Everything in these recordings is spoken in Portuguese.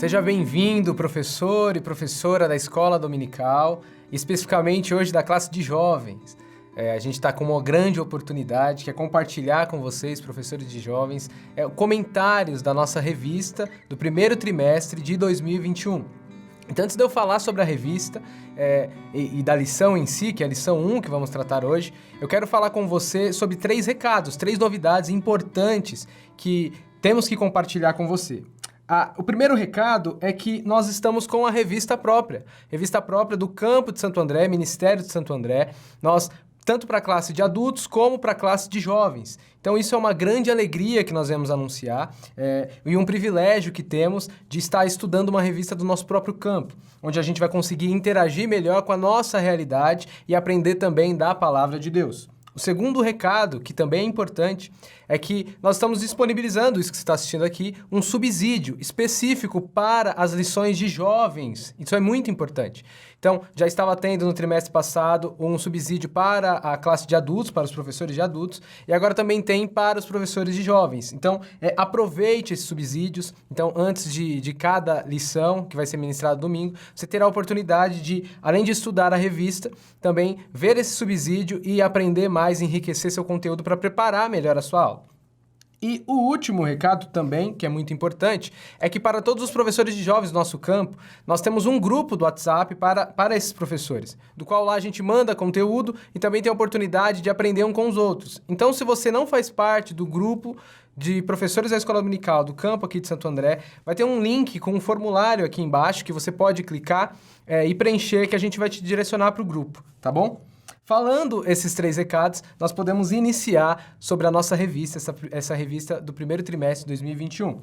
Seja bem-vindo, professor e professora da Escola Dominical, especificamente hoje da classe de jovens. A gente está com uma grande oportunidade, que é compartilhar com vocês, professores de jovens, comentários da nossa revista do primeiro trimestre de 2021. Então, antes de eu falar sobre a revista e da lição em si, que é a lição 1 que vamos tratar hoje, eu quero falar com você sobre 3 recados, 3 novidades importantes que temos que compartilhar com você. O primeiro recado é que nós estamos com a revista própria do Campo de Santo André, Ministério de Santo André, tanto para a classe de adultos como para a classe de jovens. Então isso é uma grande alegria que nós vamos anunciar e um privilégio que temos de estar estudando uma revista do nosso próprio campo, onde a gente vai conseguir interagir melhor com a nossa realidade e aprender também da palavra de Deus. O segundo recado, que também é importante, é que nós estamos disponibilizando, isso que você está assistindo aqui, um subsídio específico para as lições de jovens. Isso é muito importante. Então, já estava tendo no trimestre passado um subsídio para a classe de adultos, para os professores de adultos, e agora também tem para os professores de jovens. Então, aproveite esses subsídios. Então, antes de cada lição, que vai ser ministrada domingo, você terá a oportunidade de, além de estudar a revista, também ver esse subsídio e aprender mais, enriquecer seu conteúdo para preparar melhor a sua aula. E o último recado também, que é muito importante, é que para todos os professores de jovens do nosso campo, nós temos um grupo do WhatsApp para esses professores, do qual lá a gente manda conteúdo e também tem a oportunidade de aprender um com os outros. Então, se você não faz parte do grupo de professores da Escola Dominical do campo aqui de Santo André, vai ter um link com um formulário aqui embaixo que você pode clicar e preencher, que a gente vai te direcionar para o grupo, tá bom? Falando esses 3 recados, nós podemos iniciar sobre a nossa revista, essa revista do primeiro trimestre de 2021.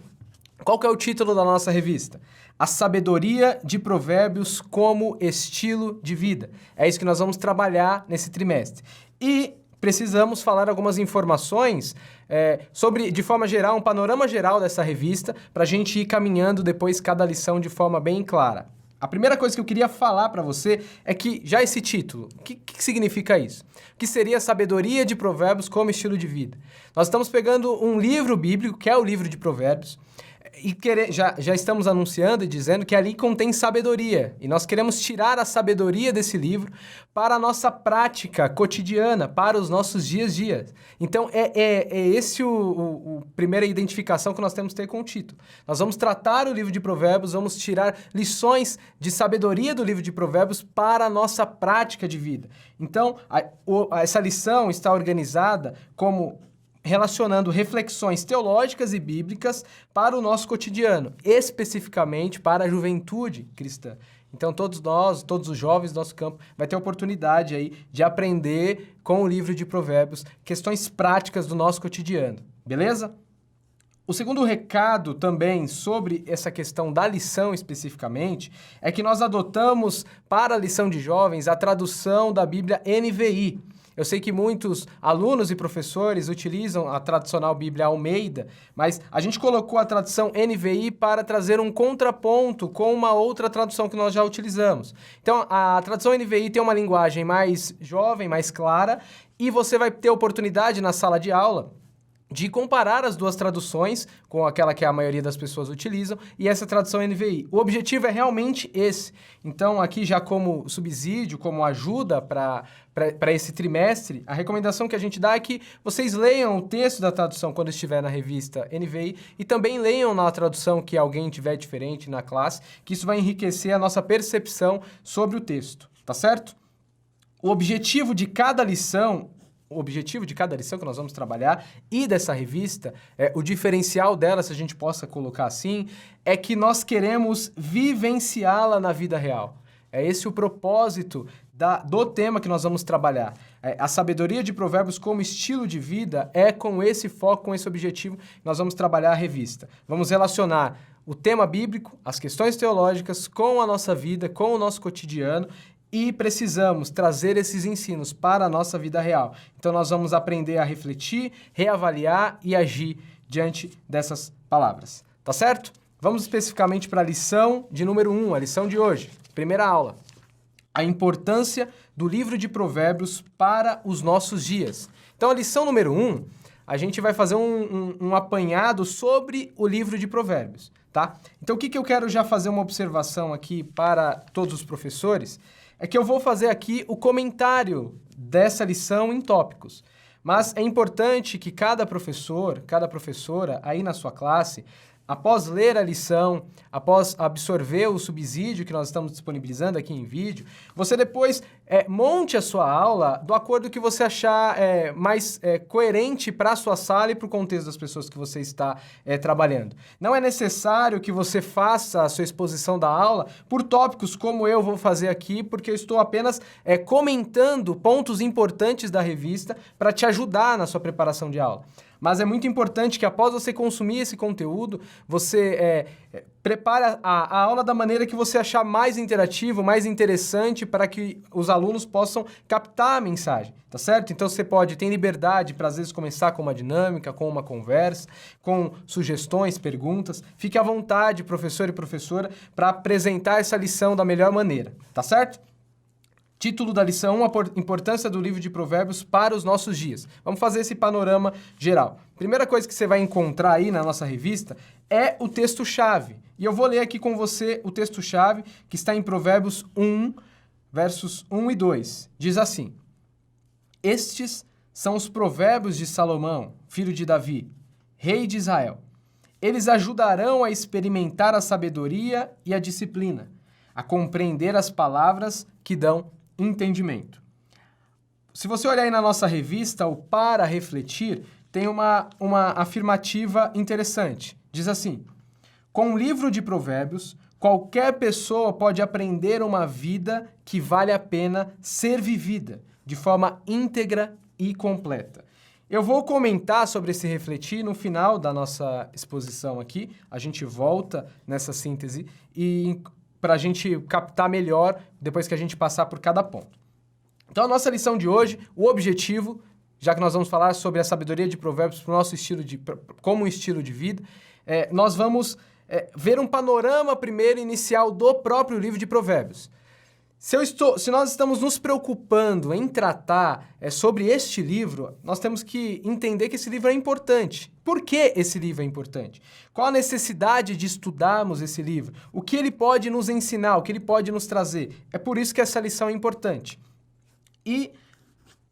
Qual que é o título da nossa revista? A Sabedoria de Provérbios como Estilo de Vida. É isso que nós vamos trabalhar nesse trimestre. E precisamos falar algumas informações sobre, de forma geral, um panorama geral dessa revista, para a gente ir caminhando depois cada lição de forma bem clara. A primeira coisa que eu queria falar para você é que já esse título, o que significa isso? O que seria Sabedoria de Provérbios como Estilo de Vida? Nós estamos pegando um livro bíblico, que é o livro de Provérbios, e já estamos anunciando e dizendo que ali contém sabedoria. E nós queremos tirar a sabedoria desse livro para a nossa prática cotidiana, para os nossos dias. Então, esse a primeira identificação que nós temos que ter com o título. Nós vamos tratar o livro de Provérbios, vamos tirar lições de sabedoria do livro de Provérbios para a nossa prática de vida. Então, essa lição está organizada como relacionando reflexões teológicas e bíblicas para o nosso cotidiano, especificamente para a juventude cristã. Então, todos os jovens do nosso campo, vai ter a oportunidade aí de aprender com o livro de Provérbios questões práticas do nosso cotidiano, beleza? O segundo recado também sobre essa questão da lição especificamente é que nós adotamos para a lição de jovens a tradução da Bíblia NVI. Eu sei que muitos alunos e professores utilizam a tradicional Bíblia Almeida, mas a gente colocou a tradução NVI para trazer um contraponto com uma outra tradução que nós já utilizamos. Então, a tradução NVI tem uma linguagem mais jovem, mais clara, e você vai ter a oportunidade na sala de aula de comparar as duas traduções com aquela que a maioria das pessoas utilizam e essa tradução NVI. O objetivo é realmente esse. Então, aqui já como subsídio, como ajuda para esse trimestre, a recomendação que a gente dá é que vocês leiam o texto da tradução quando estiver na revista NVI e também leiam na tradução que alguém tiver diferente na classe, que isso vai enriquecer a nossa percepção sobre o texto, tá certo? O objetivo de cada lição que nós vamos trabalhar e dessa revista, o diferencial dela, se a gente possa colocar assim, é que nós queremos vivenciá-la na vida real. É esse o propósito do tema que nós vamos trabalhar. A sabedoria de Provérbios como estilo de vida é com esse foco, com esse objetivo que nós vamos trabalhar a revista. Vamos relacionar o tema bíblico, as questões teológicas com a nossa vida, com o nosso cotidiano, e precisamos trazer esses ensinos para a nossa vida real. Então, nós vamos aprender a refletir, reavaliar e agir diante dessas palavras. Tá certo? Vamos especificamente para a lição de número 1, a lição de hoje. Primeira aula. A importância do livro de Provérbios para os nossos dias. Então, a lição número 1, a gente vai fazer um apanhado sobre o livro de Provérbios. tá? Então, o que eu quero já fazer uma observação aqui para todos os professores é que eu vou fazer aqui o comentário dessa lição em tópicos. Mas é importante que cada professor, cada professora aí na sua classe, após ler a lição, após absorver o subsídio que nós estamos disponibilizando aqui em vídeo, você depois monte a sua aula do acordo que você achar mais coerente para a sua sala e para o contexto das pessoas que você está trabalhando. Não é necessário que você faça a sua exposição da aula por tópicos como eu vou fazer aqui, porque eu estou apenas comentando pontos importantes da revista para te ajudar na sua preparação de aula. Mas é muito importante que após você consumir esse conteúdo, você prepare a aula da maneira que você achar mais interativo, mais interessante para que os alunos possam captar a mensagem, tá certo? Então você ter liberdade para às vezes começar com uma dinâmica, com uma conversa, com sugestões, perguntas. Fique à vontade, professor e professora, para apresentar essa lição da melhor maneira, tá certo? Título da lição 1, a importância do livro de Provérbios para os nossos dias. Vamos fazer esse panorama geral. Primeira coisa que você vai encontrar aí na nossa revista é o texto-chave. E eu vou ler aqui com você o texto-chave que está em Provérbios 1, versos 1 e 2. Diz assim: Estes são os provérbios de Salomão, filho de Davi, rei de Israel. Eles ajudarão a experimentar a sabedoria e a disciplina, a compreender as palavras que dão entendimento. Se você olhar aí na nossa revista, o Para Refletir, tem uma afirmativa interessante. Diz assim: com o livro de Provérbios, qualquer pessoa pode aprender uma vida que vale a pena ser vivida de forma íntegra e completa. Eu vou comentar sobre esse refletir no final da nossa exposição aqui. A gente volta nessa síntese e para a gente captar melhor depois que a gente passar por cada ponto. Então, a nossa lição de hoje, o objetivo, já que nós vamos falar sobre a sabedoria de Provérbios para o nosso como um estilo de vida, nós vamos ver um panorama primeiro inicial do próprio livro de Provérbios. Se nós estamos nos preocupando em tratar sobre este livro, nós temos que entender que esse livro é importante. Por que esse livro é importante? Qual a necessidade de estudarmos esse livro? O que ele pode nos ensinar? O que ele pode nos trazer? É por isso que essa lição é importante. E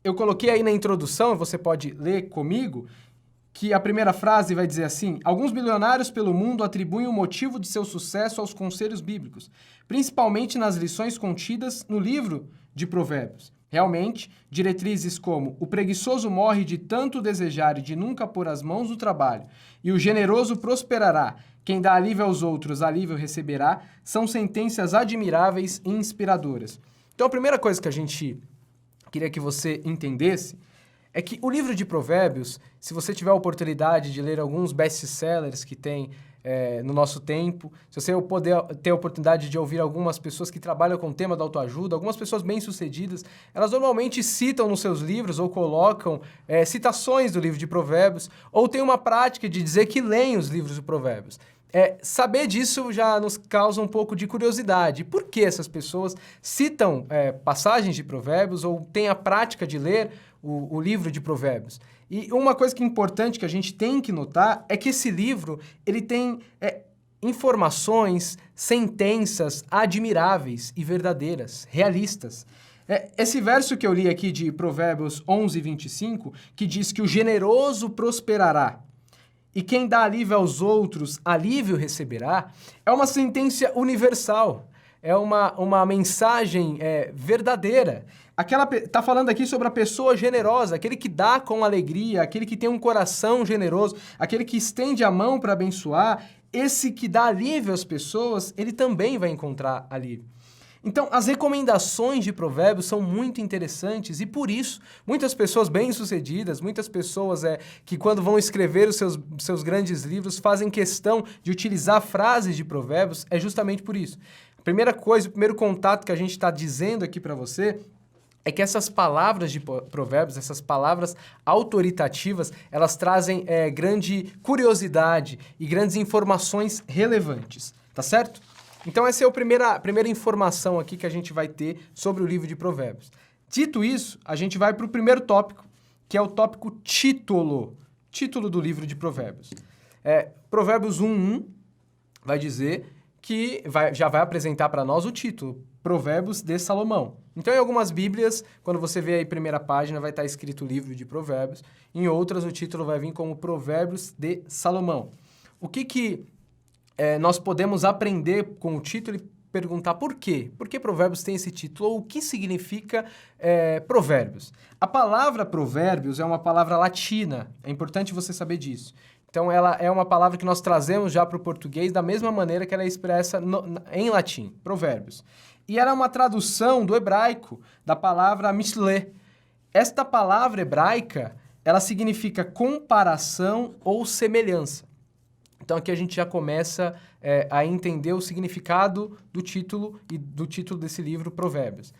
eu coloquei aí na introdução, você pode ler comigo, que a primeira frase vai dizer assim: alguns bilionários pelo mundo atribuem o motivo de seu sucesso aos conselhos bíblicos, principalmente nas lições contidas no livro de Provérbios. Realmente, diretrizes como o preguiçoso morre de tanto desejar e de nunca pôr as mãos no trabalho, e o generoso prosperará, quem dá alívio aos outros, alívio receberá, são sentenças admiráveis e inspiradoras. Então, a primeira coisa que a gente queria que você entendesse é que o livro de Provérbios, se você tiver a oportunidade de ler alguns best-sellers que tem no nosso tempo, se você ter a oportunidade de ouvir algumas pessoas que trabalham com o tema da autoajuda, algumas pessoas bem-sucedidas, elas normalmente citam nos seus livros ou colocam citações do livro de Provérbios, ou tem uma prática de dizer que leem os livros de Provérbios. Saber disso já nos causa um pouco de curiosidade. Por que essas pessoas citam passagens de Provérbios ou têm a prática de ler o livro de Provérbios? E uma coisa que é importante que a gente tem que notar é que esse livro ele tem informações, sentenças admiráveis e verdadeiras, realistas. Esse verso que eu li aqui de Provérbios 11, 25, que diz que o generoso prosperará e quem dá alívio aos outros, alívio receberá, é uma sentença universal, é uma mensagem verdadeira. Está falando aqui sobre a pessoa generosa, aquele que dá com alegria, aquele que tem um coração generoso, aquele que estende a mão para abençoar, esse que dá alívio às pessoas, ele também vai encontrar alívio. Então, as recomendações de Provérbios são muito interessantes e, por isso, muitas pessoas bem-sucedidas, muitas pessoas que, quando vão escrever os seus grandes livros, fazem questão de utilizar frases de Provérbios, é justamente por isso. A primeira coisa, o primeiro contato que a gente está dizendo aqui para você é que essas palavras de Provérbios, essas palavras autoritativas, elas trazem grande curiosidade e grandes informações relevantes, tá certo? Então essa é a primeira informação aqui que a gente vai ter sobre o livro de Provérbios. Dito isso, a gente vai para o primeiro tópico, que é o tópico título do livro de Provérbios. Provérbios 1:1 vai dizer que já vai apresentar para nós o título, Provérbios de Salomão. Então, em algumas Bíblias, quando você vê aí a primeira página, vai estar escrito livro de Provérbios. Em outras, o título vai vir como Provérbios de Salomão. O que nós podemos aprender com o título e perguntar por quê? Por que Provérbios tem esse título? Ou o que significa Provérbios? A palavra Provérbios é uma palavra latina. É importante você saber disso. Então, ela é uma palavra que nós trazemos já para o português da mesma maneira que ela é expressa em latim, Provérbios. E era uma tradução do hebraico da palavra mishlé. Esta palavra hebraica, ela significa comparação ou semelhança. Então, aqui a gente já começa a entender o significado do título e do título desse livro, Provérbios.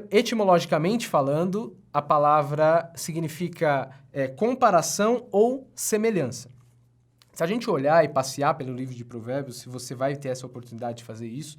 Etimologicamente falando, a palavra significa comparação ou semelhança. Se a gente olhar e passear pelo livro de Provérbios, se você vai ter essa oportunidade de fazer isso,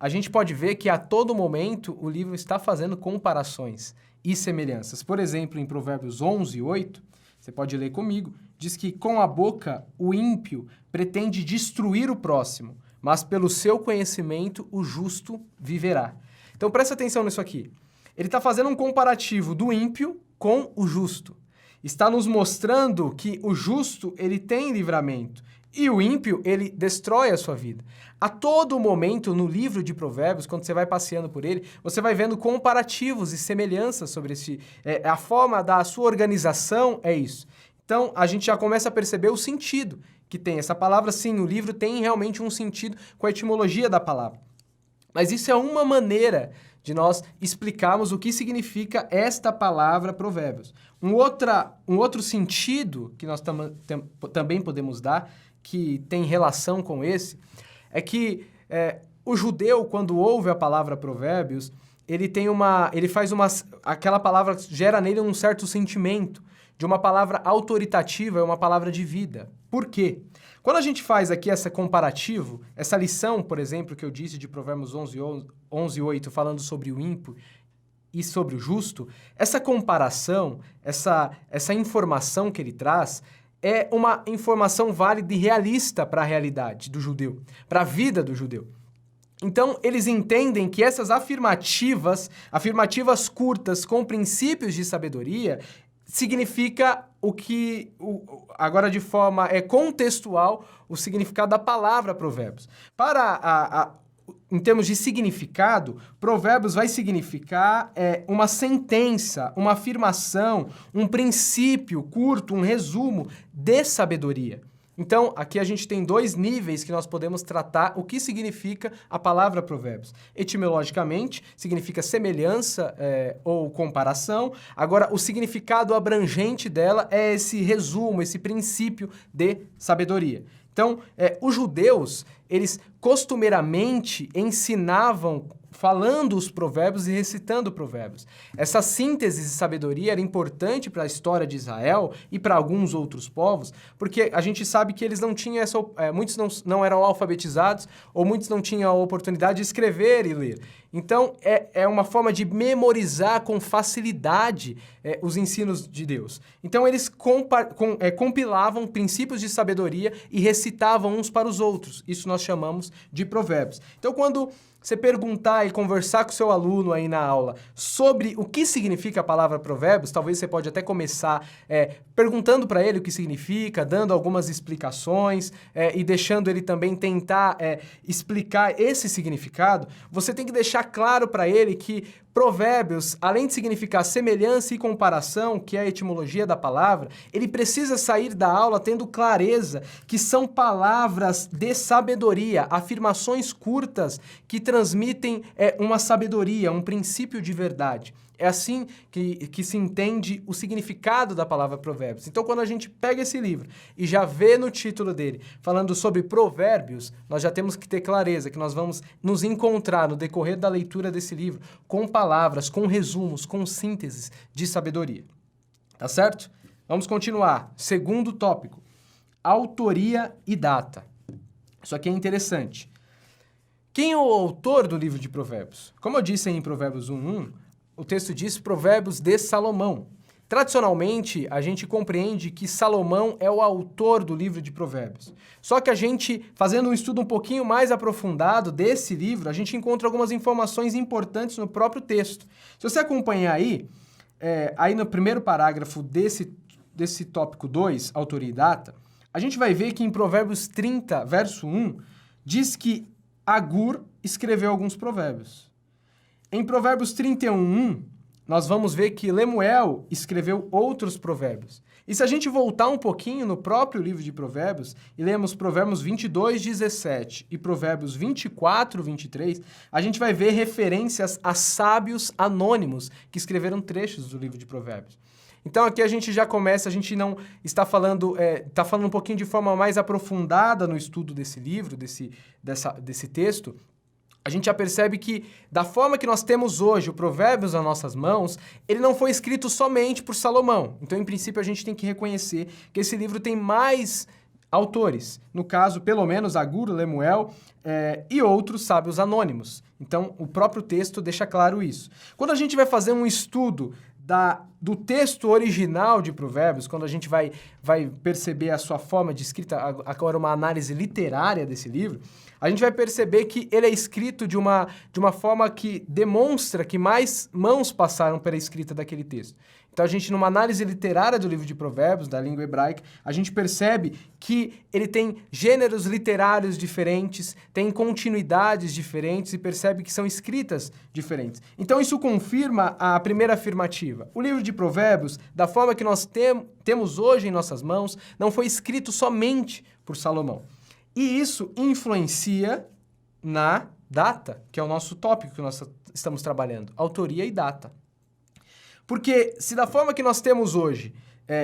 a gente pode ver que a todo momento o livro está fazendo comparações e semelhanças. Por exemplo, em Provérbios 11:8, você pode ler comigo, diz que com a boca o ímpio pretende destruir o próximo, mas pelo seu conhecimento o justo viverá. Então presta atenção nisso aqui. Ele está fazendo um comparativo do ímpio com o justo. Está nos mostrando que o justo ele tem livramento e o ímpio ele destrói a sua vida. A todo momento no livro de Provérbios, quando você vai passeando por ele, você vai vendo comparativos e semelhanças sobre a forma da sua organização é isso. Então, a gente já começa a perceber o sentido que tem essa palavra. Sim, o livro tem realmente um sentido com a etimologia da palavra. Mas isso é uma maneira de nós explicarmos o que significa esta palavra Provérbios. Um outro sentido que nós também podemos dar, que tem relação com esse, é que o judeu, quando ouve a palavra Provérbios, aquela palavra gera nele um certo sentimento de uma palavra autoritativa, é uma palavra de vida. Por quê? Quando a gente faz aqui esse comparativo, essa lição, por exemplo, que eu disse de Provérbios 11:8, falando sobre o ímpio e sobre o justo, essa comparação, essa informação que ele traz, é uma informação válida e realista para a realidade do judeu, para a vida do judeu. Então, eles entendem que essas afirmativas curtas com princípios de sabedoria, significa agora de forma contextual, o significado da palavra Provérbios. Em termos de significado, Provérbios vai significar uma sentença, uma afirmação, um princípio curto, um resumo de sabedoria. Então, aqui a gente tem dois níveis que nós podemos tratar o que significa a palavra Provérbios. Etimologicamente, significa semelhança ou comparação. Agora, o significado abrangente dela é esse resumo, esse princípio de sabedoria. Então, os judeus, eles costumeiramente ensinavam falando os provérbios e recitando provérbios. Essa síntese de sabedoria era importante para a história de Israel e para alguns outros povos, porque a gente sabe que eles não tinham muitos não eram alfabetizados ou muitos não tinham a oportunidade de escrever e ler. Então, é uma forma de memorizar com facilidade os ensinos de Deus. Então, eles compilavam princípios de sabedoria e recitavam uns para os outros. Isso nós chamamos de provérbios. Então, quando você perguntar e conversar com o seu aluno aí na aula sobre o que significa a palavra provérbios, talvez você pode até começar perguntando para ele o que significa, dando algumas explicações e deixando ele também tentar explicar esse significado. Você tem que deixar claro para ele que provérbios, além de significar semelhança e comparação, que é a etimologia da palavra, ele precisa sair da aula tendo clareza que são palavras de sabedoria, afirmações curtas que transmitem uma sabedoria, um princípio de verdade. É assim que se entende o significado da palavra provérbios. Então, quando a gente pega esse livro e já vê no título dele falando sobre provérbios, nós já temos que ter clareza que nós vamos nos encontrar no decorrer da leitura desse livro com palavras, com resumos, com sínteses de sabedoria. Tá certo? Vamos continuar. Segundo tópico, autoria e data. Isso aqui é interessante. Quem é o autor do livro de Provérbios? Como eu disse em Provérbios 1:1, o texto diz Provérbios de Salomão. Tradicionalmente, a gente compreende que Salomão é o autor do livro de Provérbios. Só que a gente, fazendo um estudo um pouquinho mais aprofundado desse livro, a gente encontra algumas informações importantes no próprio texto. Se você acompanhar aí no primeiro parágrafo desse tópico 2, autoria e data, a gente vai ver que em Provérbios 30, verso 1, diz que Agur escreveu alguns provérbios. Em Provérbios 31:1, nós vamos ver que Lemuel escreveu outros provérbios. E se a gente voltar um pouquinho no próprio livro de Provérbios e lemos Provérbios 22:17 e Provérbios 24:23, a gente vai ver referências a sábios anônimos que escreveram trechos do livro de Provérbios. Então aqui a gente já começa, a gente não está falando, está falando um pouquinho de forma mais aprofundada no estudo desse livro, desse texto. A gente já percebe que, da forma que nós temos hoje o Provérbios nas nossas mãos, ele não foi escrito somente por Salomão. Então, em princípio, a gente tem que reconhecer que esse livro tem mais autores. No caso, pelo menos, Agur, Lemuel e outros sábios anônimos. Então, o próprio texto deixa claro isso. Quando a gente vai fazer um estudo do texto original de Provérbios, quando a gente vai perceber a sua forma de escrita, agora uma análise literária desse livro, a gente vai perceber que ele é escrito de uma forma que demonstra que mais mãos passaram pela escrita daquele texto. Então, a gente, numa análise literária do livro de Provérbios, da língua hebraica, a gente percebe que ele tem gêneros literários diferentes, tem continuidades diferentes e percebe que são escritas diferentes. Então, isso confirma a primeira afirmativa. O livro de Provérbios, da forma que nós temos hoje em nossas mãos, não foi escrito somente por Salomão. E isso influencia na data, que é o nosso tópico que nós estamos trabalhando, autoria e data. Porque se da forma que nós temos hoje,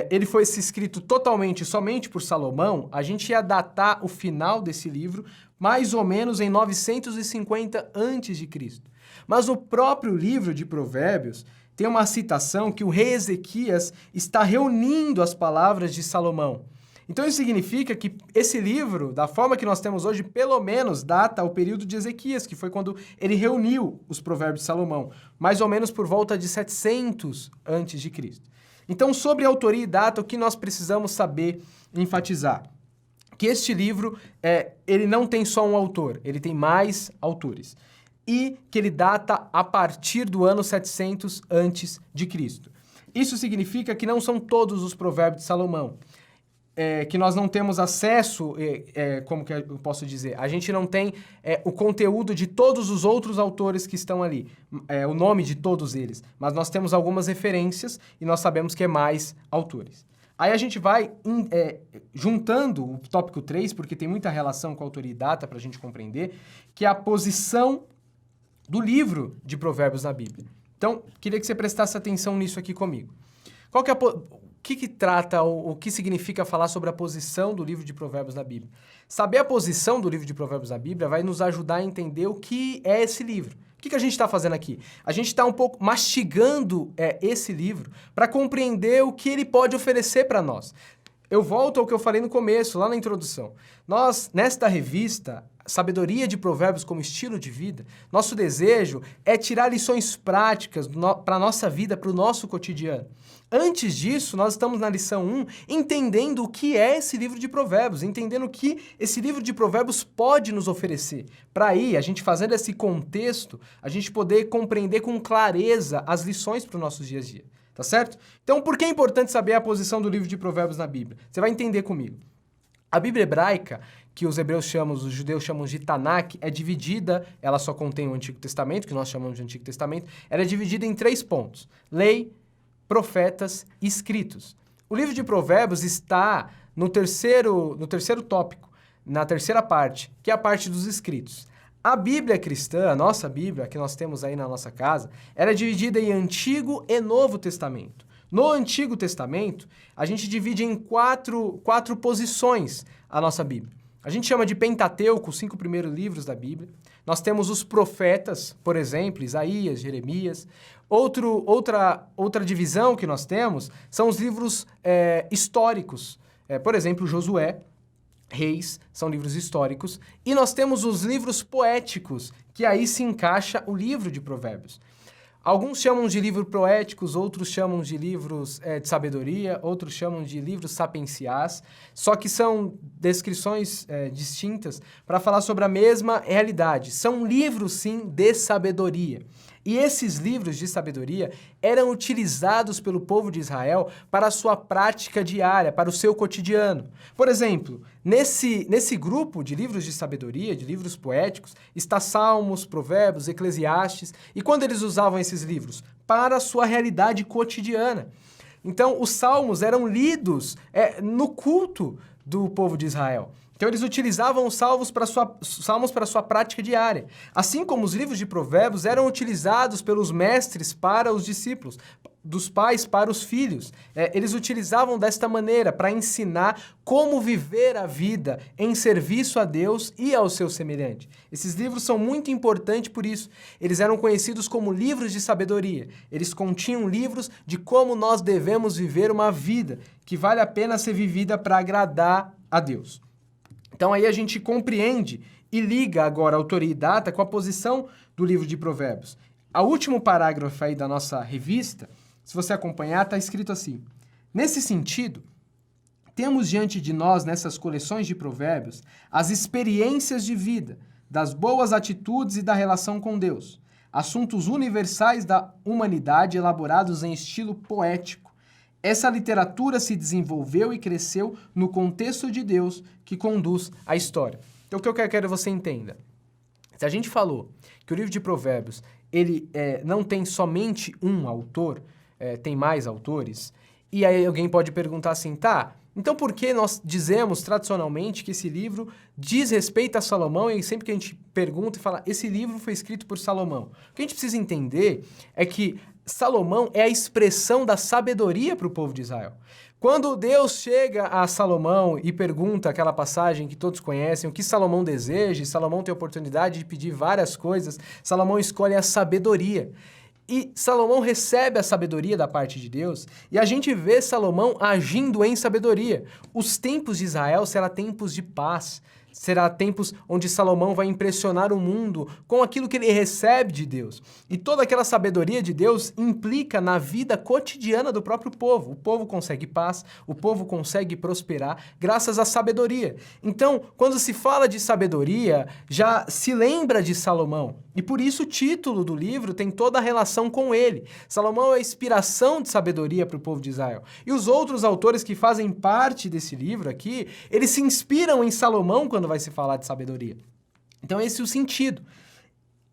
ele foi escrito totalmente, somente por Salomão, a gente ia datar o final desse livro mais ou menos em 950 a.C. Mas o próprio livro de Provérbios tem uma citação que o rei Ezequias está reunindo as palavras de Salomão. Então isso significa que esse livro, da forma que nós temos hoje, pelo menos data o período de Ezequias, que foi quando ele reuniu os provérbios de Salomão, mais ou menos por volta de 700 a.C. Então, sobre autoria e data, o que nós precisamos saber e enfatizar? Que este livro, ele não tem só um autor, ele tem mais autores. E que ele data a partir do ano 700 a.C. Isso significa que não são todos os provérbios de Salomão. Que nós não temos acesso, como que eu posso dizer? A gente não tem o conteúdo de todos os outros autores que estão ali, o nome de todos eles, mas nós temos algumas referências e nós sabemos que é mais autores. Aí a gente vai juntando o tópico 3, porque tem muita relação com a autoria e data para a gente compreender, que é a posição do livro de Provérbios na Bíblia. Então, queria que você prestasse atenção nisso aqui comigo. Qual que é o que trata, o que significa falar sobre a posição do livro de Provérbios na Bíblia? Saber a posição do livro de Provérbios na Bíblia vai nos ajudar a entender o que é esse livro. O que a gente está fazendo aqui? A gente está um pouco mastigando esse livro para compreender o que ele pode oferecer para nós. Eu volto ao que eu falei no começo, lá na introdução. Nós, nesta revista, Sabedoria de Provérbios como Estilo de Vida, nosso desejo é tirar lições práticas para a nossa vida, para o nosso cotidiano. Antes disso, nós estamos na lição 1, entendendo o que é esse livro de Provérbios, entendendo o que esse livro de Provérbios pode nos oferecer. Para aí, a gente fazendo esse contexto, a gente poder compreender com clareza as lições para os nossos dias a dia. Tá certo? Então, por que é importante saber a posição do livro de Provérbios na Bíblia? Você vai entender comigo. A Bíblia hebraica, que os judeus chamam de Tanakh, é dividida, ela só contém o Antigo Testamento, que nós chamamos de Antigo Testamento, ela é dividida em 3 pontos: lei, profetas e escritos. O livro de Provérbios está no terceiro tópico, na terceira parte, que é a parte dos escritos. A Bíblia cristã, a nossa Bíblia, que nós temos aí na nossa casa, ela é dividida em Antigo e Novo Testamento. No Antigo Testamento, a gente divide em quatro posições a nossa Bíblia. A gente chama de Pentateuco, os 5 primeiros livros da Bíblia. Nós temos os profetas, por exemplo, Isaías, Jeremias. Outra divisão que nós temos são os livros históricos. Por exemplo, Josué, Reis, são livros históricos. E nós temos os livros poéticos, que aí se encaixa o livro de Provérbios. Alguns chamam de livros poéticos, outros chamam de livros de sabedoria, outros chamam de livros sapienciais, só que são descrições distintas para falar sobre a mesma realidade. São livros, sim, de sabedoria. E esses livros de sabedoria eram utilizados pelo povo de Israel para a sua prática diária, para o seu cotidiano. Por exemplo, nesse grupo de livros de sabedoria, de livros poéticos, está Salmos, Provérbios, Eclesiastes. E quando eles usavam esses livros? Para a sua realidade cotidiana. Então, os Salmos eram lidos no culto do povo de Israel. Então, eles utilizavam os salmos para a sua prática diária. Assim como os livros de provérbios eram utilizados pelos mestres para os discípulos, dos pais para os filhos. Eles utilizavam desta maneira para ensinar como viver a vida em serviço a Deus e ao seu semelhante. Esses livros são muito importantes por isso. Eles eram conhecidos como livros de sabedoria. Eles continham livros de como nós devemos viver uma vida que vale a pena ser vivida para agradar a Deus. Então aí a gente compreende e liga agora a autoria e data com a posição do livro de Provérbios. O último parágrafo aí da nossa revista, se você acompanhar, está escrito assim: nesse sentido, temos diante de nós, nessas coleções de provérbios, as experiências de vida, das boas atitudes e da relação com Deus, assuntos universais da humanidade elaborados em estilo poético. Essa literatura se desenvolveu e cresceu no contexto de Deus que conduz a história. Então, o que eu quero que você entenda? Se a gente falou que o livro de Provérbios ele não tem somente um autor, tem mais autores, e aí alguém pode perguntar assim, tá, então por que nós dizemos tradicionalmente que esse livro diz respeito a Salomão e sempre que a gente pergunta e fala, esse livro foi escrito por Salomão? O que a gente precisa entender é que Salomão é a expressão da sabedoria para o povo de Israel. Quando Deus chega a Salomão e pergunta aquela passagem que todos conhecem, o que Salomão deseja, e Salomão tem a oportunidade de pedir várias coisas, Salomão escolhe a sabedoria. E Salomão recebe a sabedoria da parte de Deus, e a gente vê Salomão agindo em sabedoria. Os tempos de Israel serão tempos de paz, será tempos onde Salomão vai impressionar o mundo com aquilo que ele recebe de Deus. E toda aquela sabedoria de Deus implica na vida cotidiana do próprio povo. O povo consegue paz, o povo consegue prosperar graças à sabedoria. Então, quando se fala de sabedoria, já se lembra de Salomão. E por isso o título do livro tem toda a relação com ele. Salomão é a inspiração de sabedoria para o povo de Israel. E os outros autores que fazem parte desse livro aqui, eles se inspiram em Salomão quando vai se falar de sabedoria. Então esse é o sentido.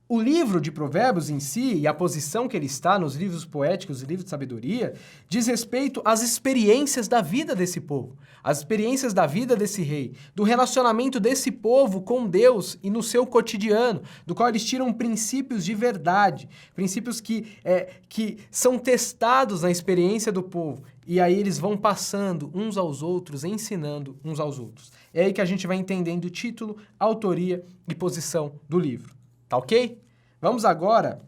O livro de Provérbios em si, e a posição que ele está nos livros poéticos e livros de sabedoria, diz respeito às experiências da vida desse povo, às experiências da vida desse rei, do relacionamento desse povo com Deus e no seu cotidiano, do qual eles tiram princípios de verdade, princípios que são testados na experiência do povo, e aí eles vão passando uns aos outros, ensinando uns aos outros. É aí que a gente vai entendendo o título, autoria e posição do livro. Tá ok? Vamos agora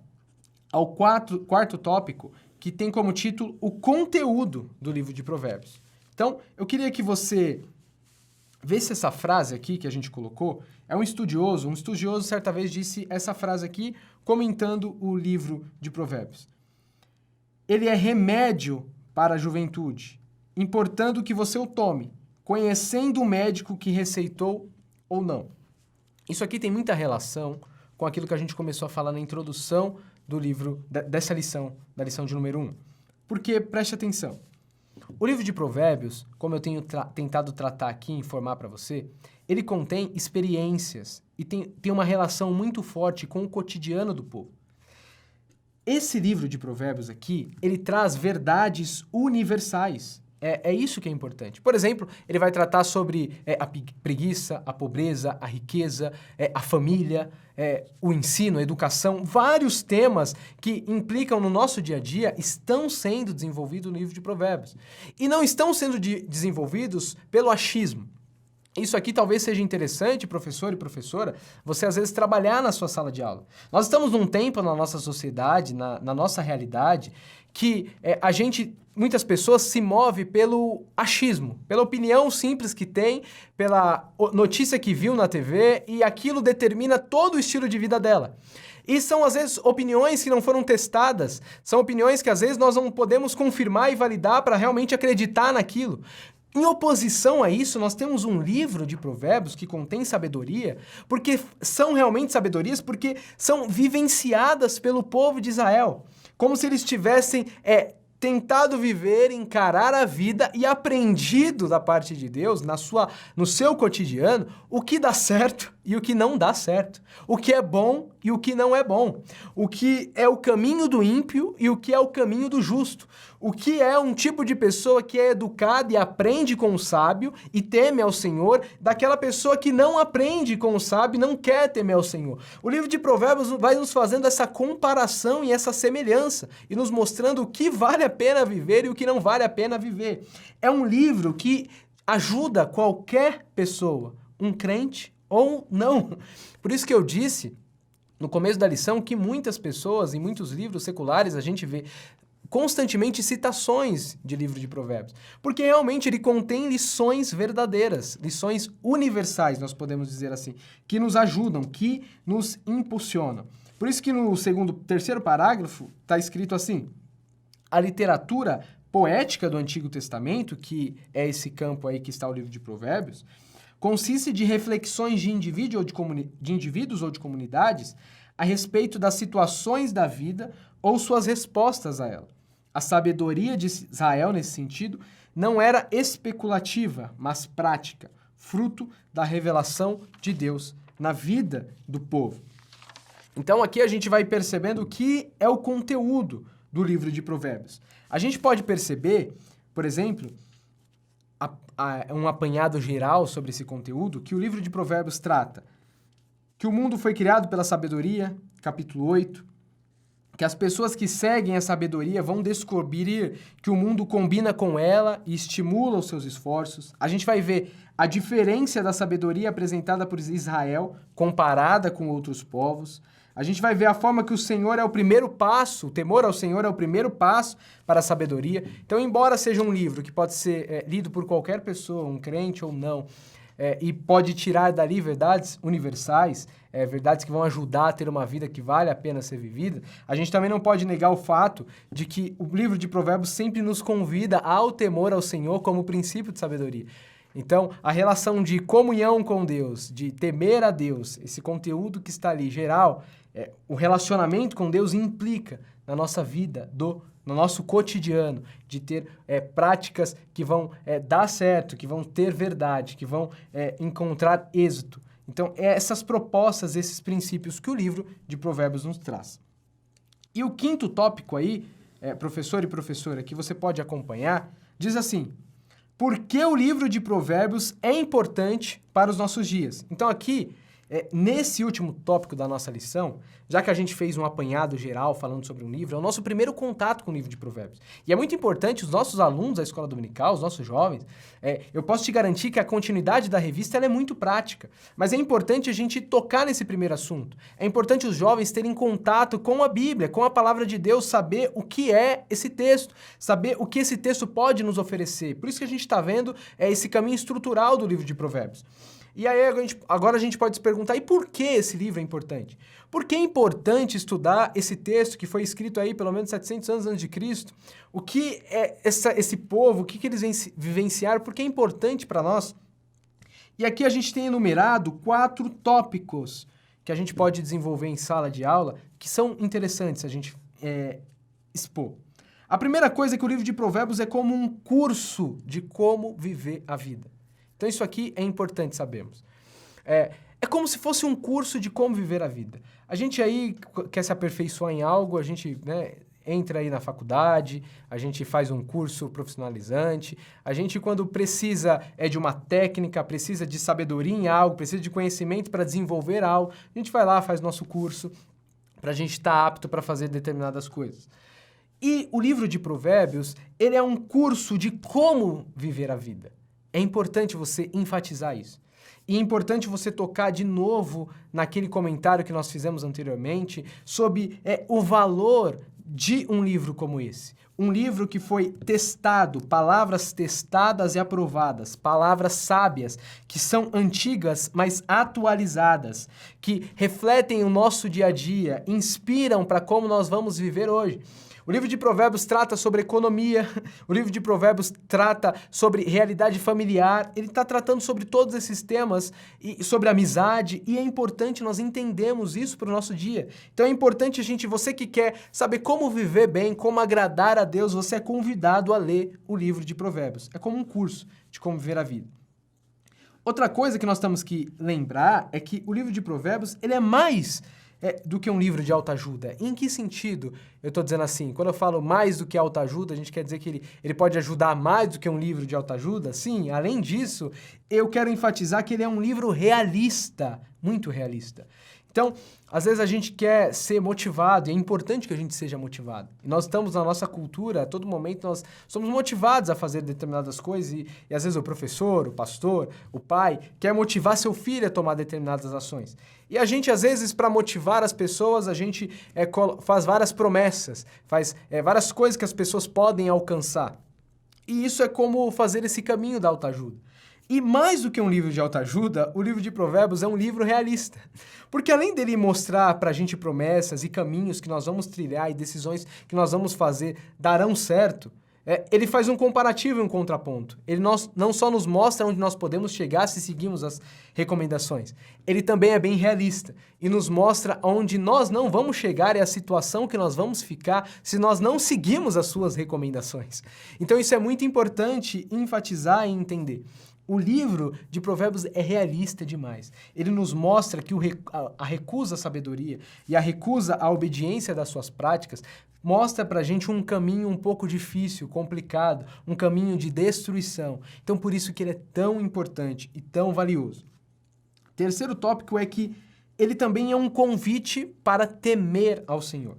ao quarto tópico, que tem como título o conteúdo do livro de Provérbios. Então, eu queria que você visse essa frase aqui que a gente colocou. É um estudioso certa vez disse essa frase aqui, comentando o livro de Provérbios. Ele é remédio para a juventude, importando que você o tome, conhecendo o médico que receitou ou não. Isso aqui tem muita relação com aquilo que a gente começou a falar na introdução do livro, dessa lição, da lição de número 1. Porque, preste atenção, o livro de Provérbios, como eu tenho tentado tratar aqui e informar para você, ele contém experiências e tem uma relação muito forte com o cotidiano do povo. Esse livro de Provérbios aqui, ele traz verdades universais. É isso que é importante. Por exemplo, ele vai tratar sobre a preguiça, a pobreza, a riqueza, a família, o ensino, a educação. Vários temas que implicam no nosso dia a dia estão sendo desenvolvidos no livro de Provérbios. E não estão sendo desenvolvidos pelo achismo. Isso aqui talvez seja interessante, professor e professora, você às vezes trabalhar na sua sala de aula. Nós estamos num tempo na nossa sociedade, na nossa realidade, que muitas pessoas se movem pelo achismo, pela opinião simples que tem, pela notícia que viu na TV e aquilo determina todo o estilo de vida dela. E são, às vezes, opiniões que não foram testadas, são opiniões que, às vezes, nós não podemos confirmar e validar para realmente acreditar naquilo. Em oposição a isso, nós temos um livro de provérbios que contém sabedoria, porque são realmente sabedorias, porque são vivenciadas pelo povo de Israel, como se eles tivessem tentado viver, encarar a vida e aprendido da parte de Deus, no seu cotidiano, o que dá certo e o que não dá certo, o que é bom e o que não é bom, o que é o caminho do ímpio e o que é o caminho do justo, o que é um tipo de pessoa que é educada e aprende com o sábio e teme ao Senhor, daquela pessoa que não aprende com o sábio e não quer temer ao Senhor. O livro de Provérbios vai nos fazendo essa comparação e essa semelhança e nos mostrando o que vale a pena viver e o que não vale a pena viver. É um livro que ajuda qualquer pessoa, um crente ou não. Por isso que eu disse no começo da lição que muitas pessoas, em muitos livros seculares, a gente vê constantemente citações de livro de Provérbios, porque realmente ele contém lições verdadeiras, lições universais, nós podemos dizer assim, que nos ajudam, que nos impulsionam. Por isso que no terceiro parágrafo está escrito assim: a literatura poética do Antigo Testamento, que é esse campo aí que está o livro de Provérbios, consiste de reflexões de indivíduos ou de comunidades a respeito das situações da vida ou suas respostas a ela. A sabedoria de Israel, nesse sentido, não era especulativa, mas prática, fruto da revelação de Deus na vida do povo. Então aqui a gente vai percebendo o que é o conteúdo do livro de Provérbios. A gente pode perceber, por exemplo, um apanhado geral sobre esse conteúdo, que o livro de Provérbios trata que o mundo foi criado pela sabedoria, capítulo 8, que as pessoas que seguem a sabedoria vão descobrir que o mundo combina com ela e estimula os seus esforços. A gente vai ver a diferença da sabedoria apresentada por Israel comparada com outros povos. A gente vai ver a forma que o Senhor é o primeiro passo, o temor ao Senhor é o primeiro passo para a sabedoria. Então, embora seja um livro que pode ser lido por qualquer pessoa, um crente ou não, e pode tirar dali verdades universais, verdades que vão ajudar a ter uma vida que vale a pena ser vivida, a gente também não pode negar o fato de que o livro de Provérbios sempre nos convida ao temor ao Senhor como princípio de sabedoria. Então, a relação de comunhão com Deus, de temer a Deus, esse conteúdo que está ali, geral, o relacionamento com Deus implica na nossa vida, no nosso cotidiano, de ter práticas que vão dar certo, que vão ter verdade, que vão encontrar êxito. Então, essas propostas, esses princípios que o livro de Provérbios nos traz. E o quinto tópico aí, professor e professora, que você pode acompanhar, diz assim: por que o livro de Provérbios é importante para os nossos dias? Então, aqui, nesse último tópico da nossa lição, já que a gente fez um apanhado geral falando sobre um livro, é o nosso primeiro contato com o livro de Provérbios. E é muito importante, os nossos alunos da escola dominical, os nossos jovens, eu posso te garantir que a continuidade da revista ela é muito prática, mas é importante a gente tocar nesse primeiro assunto. É importante os jovens terem contato com a Bíblia, com a palavra de Deus, saber o que é esse texto, saber o que esse texto pode nos oferecer. Por isso que a gente está vendo esse caminho estrutural do livro de Provérbios. E aí agora a gente pode se perguntar, e por que esse livro é importante? Por que é importante estudar esse texto que foi escrito aí pelo menos 700 anos antes de Cristo? O que é esse povo, o que eles vivenciaram, por que é importante para nós? E aqui a gente tem enumerado 4 tópicos que a gente pode desenvolver em sala de aula, que são interessantes a gente expor. A primeira coisa é que o livro de Provérbios é como um curso de como viver a vida. Então isso aqui é importante sabermos. É como se fosse um curso de como viver a vida. A gente aí quer se aperfeiçoar em algo, a gente entra aí na faculdade, a gente faz um curso profissionalizante, a gente quando precisa de uma técnica, precisa de sabedoria em algo, precisa de conhecimento para desenvolver algo, a gente vai lá, faz nosso curso para a gente estar apto para fazer determinadas coisas. E o livro de Provérbios, ele é um curso de como viver a vida. É importante você enfatizar isso. E é importante você tocar de novo naquele comentário que nós fizemos anteriormente sobre o valor de um livro como esse. Um livro que foi testado, palavras testadas e aprovadas, palavras sábias, que são antigas, mas atualizadas, que refletem o nosso dia a dia, inspiram para como nós vamos viver hoje. O livro de Provérbios trata sobre economia, o livro de Provérbios trata sobre realidade familiar, ele está tratando sobre todos esses temas, e sobre amizade, e é importante nós entendermos isso para o nosso dia. Então é importante você que quer saber como viver bem, como agradar a Deus, você é convidado a ler o livro de Provérbios. É como um curso de como viver a vida. Outra coisa que nós temos que lembrar é que o livro de Provérbios, ele é mais do que um livro de autoajuda. Em que sentido eu estou dizendo assim? Quando eu falo mais do que autoajuda, a gente quer dizer que ele pode ajudar mais do que um livro de autoajuda? Sim, além disso, eu quero enfatizar que ele é um livro realista, muito realista. Então, às vezes a gente quer ser motivado, e é importante que a gente seja motivado. E nós estamos na nossa cultura, a todo momento nós somos motivados a fazer determinadas coisas, e às vezes o professor, o pastor, o pai, quer motivar seu filho a tomar determinadas ações. E a gente, às vezes, para motivar as pessoas, a gente faz várias promessas, faz várias coisas que as pessoas podem alcançar. E isso é como fazer esse caminho da autoajuda. E mais do que um livro de autoajuda, o livro de Provérbios é um livro realista. Porque além dele mostrar para a gente promessas e caminhos que nós vamos trilhar e decisões que nós vamos fazer darão certo, ele faz um comparativo e um contraponto. Ele não só nos mostra onde nós podemos chegar se seguirmos as recomendações. Ele também é bem realista e nos mostra onde nós não vamos chegar e a situação que nós vamos ficar se nós não seguirmos as suas recomendações. Então isso é muito importante enfatizar e entender. O livro de Provérbios é realista demais. Ele nos mostra que a recusa à sabedoria e a recusa à obediência das suas práticas mostra pra gente um caminho um pouco difícil, complicado, um caminho de destruição. Então, por isso que ele é tão importante e tão valioso. Terceiro tópico é que ele também é um convite para temer ao Senhor.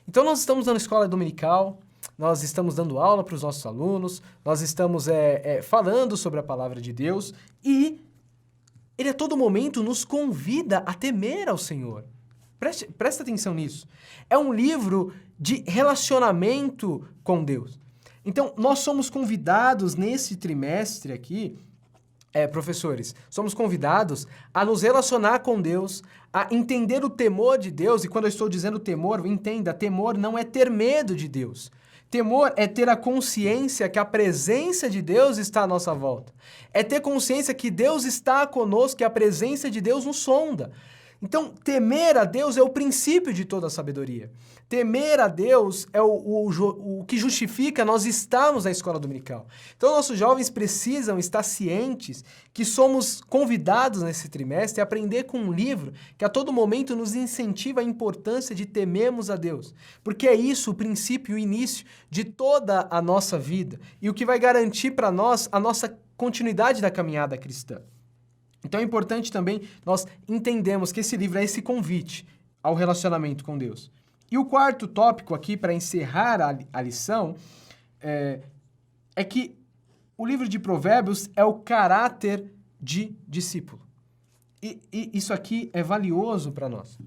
Então, nós estamos na escola dominical, nós estamos dando aula para os nossos alunos, nós estamos falando sobre a palavra de Deus e ele a todo momento nos convida a temer ao Senhor. Presta atenção nisso. É um livro de relacionamento com Deus. Então, nós somos convidados nesse trimestre aqui, professores, somos convidados a nos relacionar com Deus, a entender o temor de Deus, e quando eu estou dizendo temor, entenda, temor não é ter medo de Deus. Temor é ter a consciência que a presença de Deus está à nossa volta. É ter consciência que Deus está conosco, que a presença de Deus nos sonda. Então, temer a Deus é o princípio de toda a sabedoria. Temer a Deus é o que justifica nós estarmos na escola dominical. Então, nossos jovens precisam estar cientes que somos convidados nesse trimestre a aprender com um livro que a todo momento nos incentiva a importância de temermos a Deus. Porque é isso o princípio e o início de toda a nossa vida e o que vai garantir para nós a nossa continuidade da caminhada cristã. Então é importante também nós entendermos que esse livro é esse convite ao relacionamento com Deus. E o quarto tópico aqui, para encerrar a lição, é que o livro de Provérbios é o caráter de discípulo. E isso aqui é valioso para nós.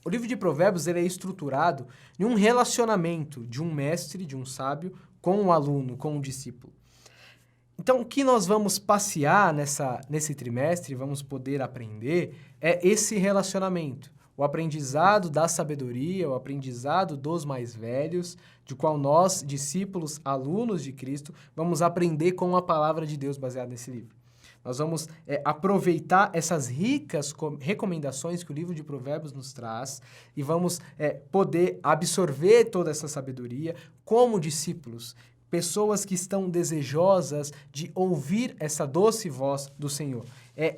O livro de Provérbios ele é estruturado em um relacionamento de um mestre, de um sábio, com um aluno, com um discípulo. Então, o que nós vamos passear nesse trimestre, vamos poder aprender, é esse relacionamento. O aprendizado da sabedoria, o aprendizado dos mais velhos, de qual nós, discípulos, alunos de Cristo, vamos aprender com a palavra de Deus baseada nesse livro. Nós vamos aproveitar essas ricas recomendações que o livro de Provérbios nos traz e vamos poder absorver toda essa sabedoria como discípulos, pessoas que estão desejosas de ouvir essa doce voz do Senhor.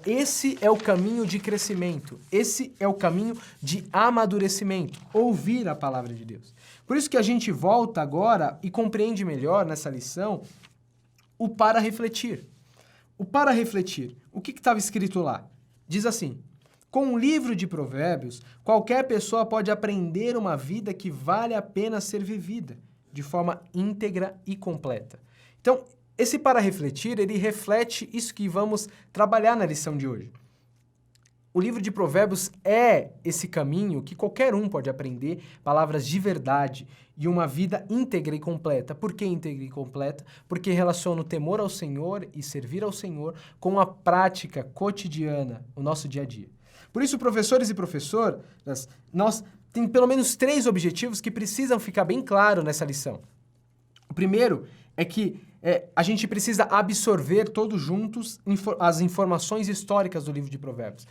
Esse é o caminho de crescimento, esse é o caminho de amadurecimento, ouvir a palavra de Deus. Por isso que a gente volta agora e compreende melhor nessa lição o para refletir. O para refletir, o que estava escrito lá? Diz assim: com o livro de Provérbios, qualquer pessoa pode aprender uma vida que vale a pena ser vivida, de forma íntegra e completa. Então, Esse para refletir, ele reflete isso que vamos trabalhar na lição de hoje. O livro de Provérbios é esse caminho que qualquer um pode aprender palavras de verdade e uma vida íntegra e completa. Por que íntegra e completa? Porque relaciona o temor ao Senhor e servir ao Senhor com a prática cotidiana, o nosso dia a dia. Por isso, professores e professoras, nós temos pelo menos 3 objetivos que precisam ficar bem claro nessa lição. O primeiro é que a gente precisa absorver todos juntos as informações históricas do livro de Provérbios.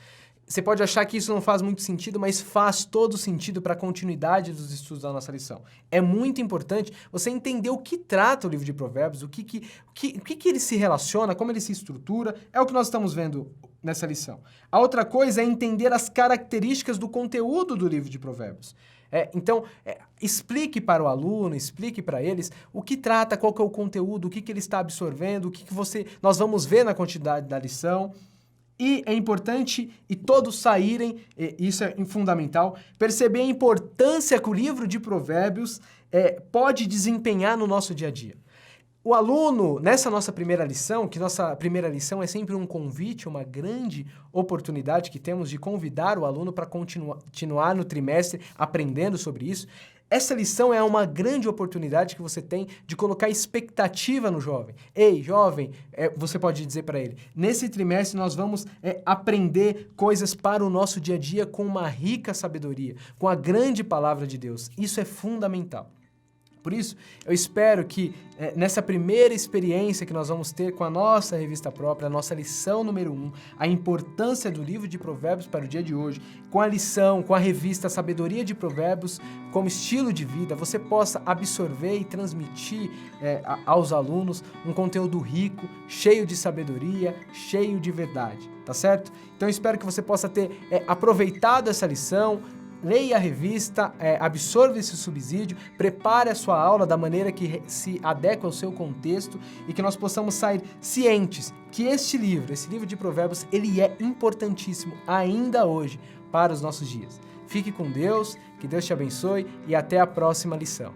Você pode achar que isso não faz muito sentido, mas faz todo sentido para a continuidade dos estudos da nossa lição. É muito importante você entender o que trata o livro de Provérbios, o que ele se relaciona, como ele se estrutura, é o que nós estamos vendo nessa lição. A outra coisa é entender as características do conteúdo do livro de Provérbios. Então, explique para o aluno, explique para eles o que trata, qual que é o conteúdo, o que ele está absorvendo, o que nós vamos ver na continuidade da lição. E é importante, e todos saírem, isso é fundamental, perceber a importância que o livro de Provérbios pode desempenhar no nosso dia a dia. O aluno, nessa nossa primeira lição, que nossa primeira lição é sempre um convite, uma grande oportunidade que temos de convidar o aluno para continuar no trimestre aprendendo sobre isso. Essa lição é uma grande oportunidade que você tem de colocar expectativa no jovem. Ei, jovem, você pode dizer para ele, nesse trimestre nós vamos aprender coisas para o nosso dia a dia com uma rica sabedoria, com a grande palavra de Deus. Isso é fundamental. Por isso, eu espero que nessa primeira experiência que nós vamos ter com a nossa revista própria, a nossa lição número 1, a importância do livro de Provérbios para o dia de hoje, com a lição, com a revista Sabedoria de Provérbios como estilo de vida, você possa absorver e transmitir aos alunos um conteúdo rico, cheio de sabedoria, cheio de verdade, tá certo? Então, eu espero que você possa ter aproveitado essa lição. Leia a revista, absorva esse subsídio, prepare a sua aula da maneira que se adequa ao seu contexto e que nós possamos sair cientes que esse livro de Provérbios, ele é importantíssimo ainda hoje para os nossos dias. Fique com Deus, que Deus te abençoe e até a próxima lição.